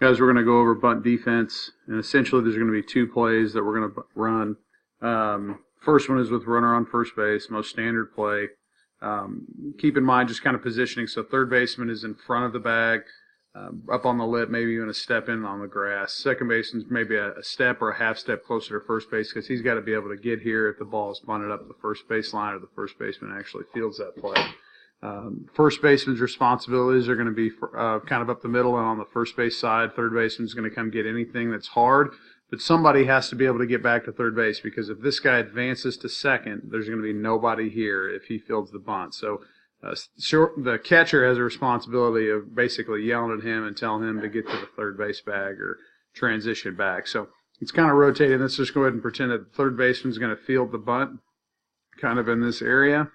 Guys, we're going to go over bunt defense, and essentially there's going to be two plays that we're going to run. First one is with runner on first base, most standard play. Keep in mind just kind of positioning. So third baseman is in front of the bag, up on the lip, maybe even a step in on the grass. Second baseman's maybe a step or a half step closer to first base because he's got to be able to get here if the ball is bunted up the first base line or the first baseman actually fields that play. First baseman's responsibilities are going to be kind of up the middle and on the first base side. Third baseman's going to come get anything that's hard, but somebody has to be able to get back to third base because if this guy advances to second, there's going to be nobody here if he fields the bunt. So the catcher has a responsibility of basically yelling at him and telling him to get to the third base bag or transition back. So it's kind of rotating. Let's just go ahead and pretend that the third baseman's going to field the bunt kind of in this area.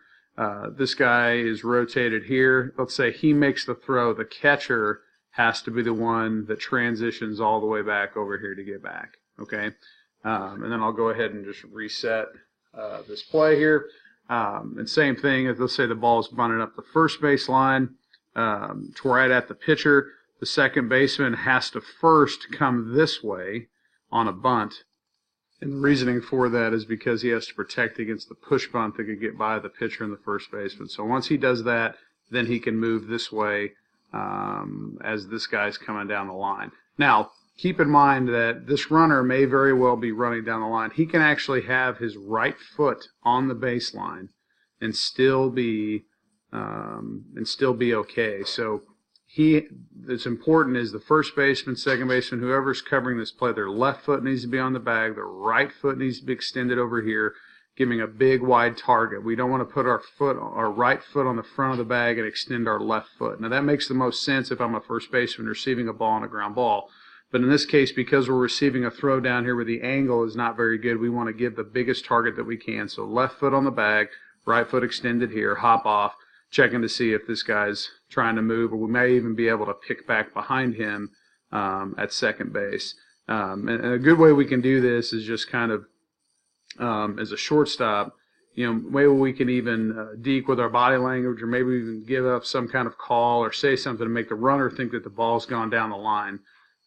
This guy is rotated here. Let's say he makes the throw. The catcher has to be the one that transitions all the way back over here to get back. Okay, and then I'll go ahead and just reset this play here. And same thing, if let's say the ball is bunted up the first base line to right at the pitcher, the second baseman has to first come this way on a bunt. And the reasoning for that is because he has to protect against the push bunt that could get by the pitcher and the first baseman. So once he does that, then he can move this way as this guy's coming down the line. Now, keep in mind that this runner may very well be running down the line. He can actually have his right foot on the baseline and still be okay. So it's important is the first baseman, second baseman, whoever's covering this play, their left foot needs to be on the bag, their right foot needs to be extended over here, giving a big wide target. We don't want to put our right foot on the front of the bag and extend our left foot. Now that makes the most sense if I'm a first baseman receiving a ball on a ground ball. But in this case, because we're receiving a throw down here where the angle is not very good, we want to give the biggest target that we can. So left foot on the bag, right foot extended here, hop off, checking to see if this guy's trying to move, or we may even be able to pick back behind him at second base. And a good way we can do this is just kind of as a shortstop, maybe we can even deke with our body language, or maybe even give up some kind of call or say something to make the runner think that the ball's gone down the line.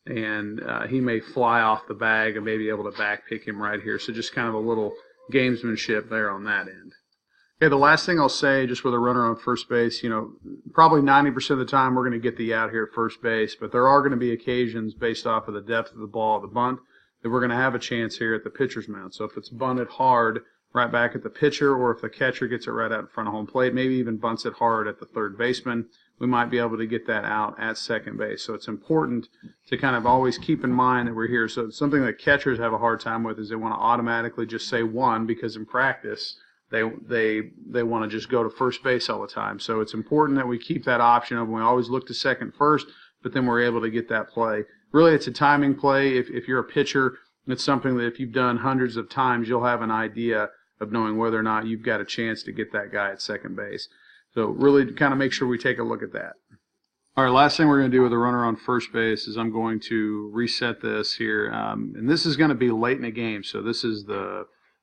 And he may fly off the bag and maybe able to back pick him right here. So just kind of a little gamesmanship there on that end. Okay, the last thing I'll say, just with a runner on first base, probably 90% of the time we're going to get the out here at first base, but there are going to be occasions based off of the depth of the ball, the bunt, that we're going to have a chance here at the pitcher's mound. So if it's bunted hard right back at the pitcher, or if the catcher gets it right out in front of home plate, maybe even bunts it hard at the third baseman, we might be able to get that out at second base. So it's important to kind of always keep in mind that we're here. So something that catchers have a hard time with is they want to automatically just say one, because in practice they want to just go to first base all the time. So it's important that we keep that option open. We always look to second first, but then we're able to get that play. Really, it's a timing play. If you're a pitcher, it's something that if you've done hundreds of times, you'll have an idea of knowing whether or not you've got a chance to get that guy at second base. So really kind of make sure we take a look at that. All right, last thing we're going to do with a runner on first base is I'm going to reset this here. And this is going to be late in the game. So this is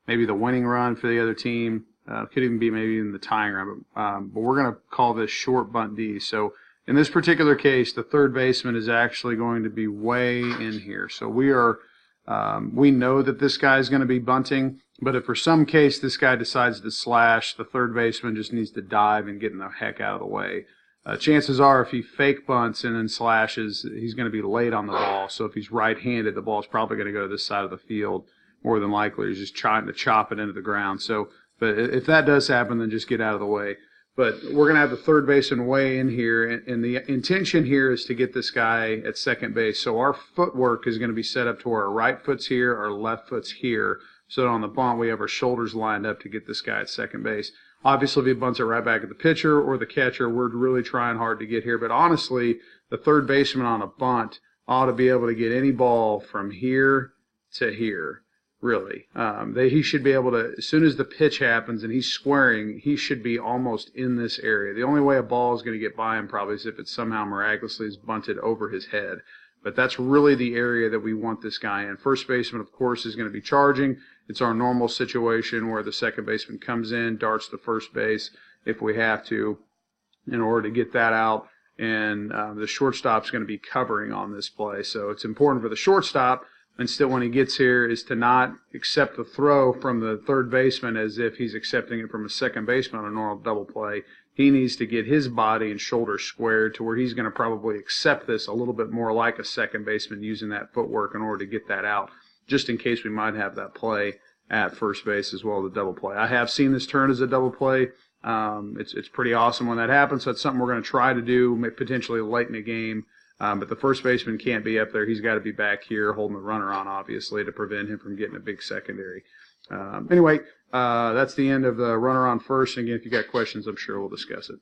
maybe the winning run for the other team. Could even be maybe in the tying run. But we're going to call this short bunt D. So in this particular case, the third baseman is actually going to be way in here. So we know that this guy is going to be bunting. But if for some case this guy decides to slash, the third baseman just needs to dive and get the heck out of the way. Chances are if he fake bunts and then slashes, he's going to be late on the ball. So if he's right-handed, the ball's probably going to go to this side of the field. More than likely, he's just trying to chop it into the ground. So, but if that does happen, then just get out of the way. But we're going to have the third baseman way in here, and the intention here is to get this guy at second base. So our footwork is going to be set up to where our right foot's here, our left foot's here. So that on the bunt, we have our shoulders lined up to get this guy at second base. Obviously, if he bunts it right back at the pitcher or the catcher, we're really trying hard to get here. But honestly, the third baseman on a bunt ought to be able to get any ball from here to here, really. He should be able to, as soon as the pitch happens and he's squaring, he should be almost in this area. The only way a ball is going to get by him probably is if it somehow miraculously is bunted over his head. But that's really the area that we want this guy in. First baseman, of course, is going to be charging. It's our normal situation where the second baseman comes in, darts to first base if we have to, in order to get that out. and the shortstop's going to be covering on this play. So it's important for the shortstop, and still when he gets here, is to not accept the throw from the third baseman as if he's accepting it from a second baseman on a normal double play. He needs to get his body and shoulders squared to where he's going to probably accept this a little bit more like a second baseman, using that footwork in order to get that out, just in case we might have that play at first base as well, the double play. I have seen this turn as a double play. It's pretty awesome when that happens. So that's something we're going to try to do potentially late in the game. But the first baseman can't be up there. He's got to be back here holding the runner on, obviously, to prevent him from getting a big secondary. Anyway, that's the end of the runner on first. And again, if you got questions, I'm sure we'll discuss it.